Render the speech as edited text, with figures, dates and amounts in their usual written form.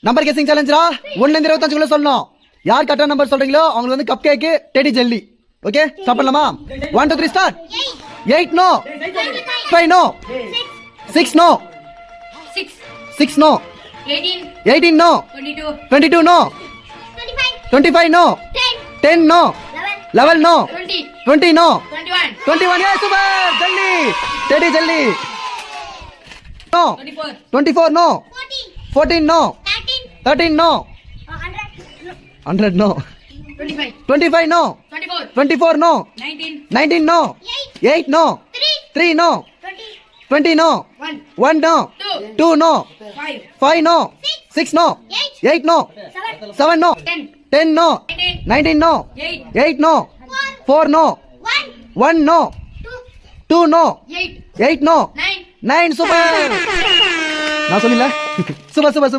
Number guessing சேலஞ்சரா 1 ல இருந்து 25 சொல்லணும். யார் கரெக்டான நம்பர் சொல்றீங்களோ அவங்களுக்கு வந்து cup cake teddy jelly. Okay start பண்ணலாமா? 1 2 3 start. 8 no. 5 no. 6 no. 6 no. 18 no. 22 no. 25 no. 10 no. 11 no. 20 no. 21 yes super jelly teddy jelly. No. 24 no. 14 no. 13 no. 100 no. 25 no. 24 no. 19 no. 8 no. 3 no. 20 no. 1 no. 2 no. 5 no. 6 no. 8 no. 7 no. 10 no. 19 no. 8 no. 4 no. 1 no. 2 no. 8 no. 9 super. நான் சொல்லல. Super super super.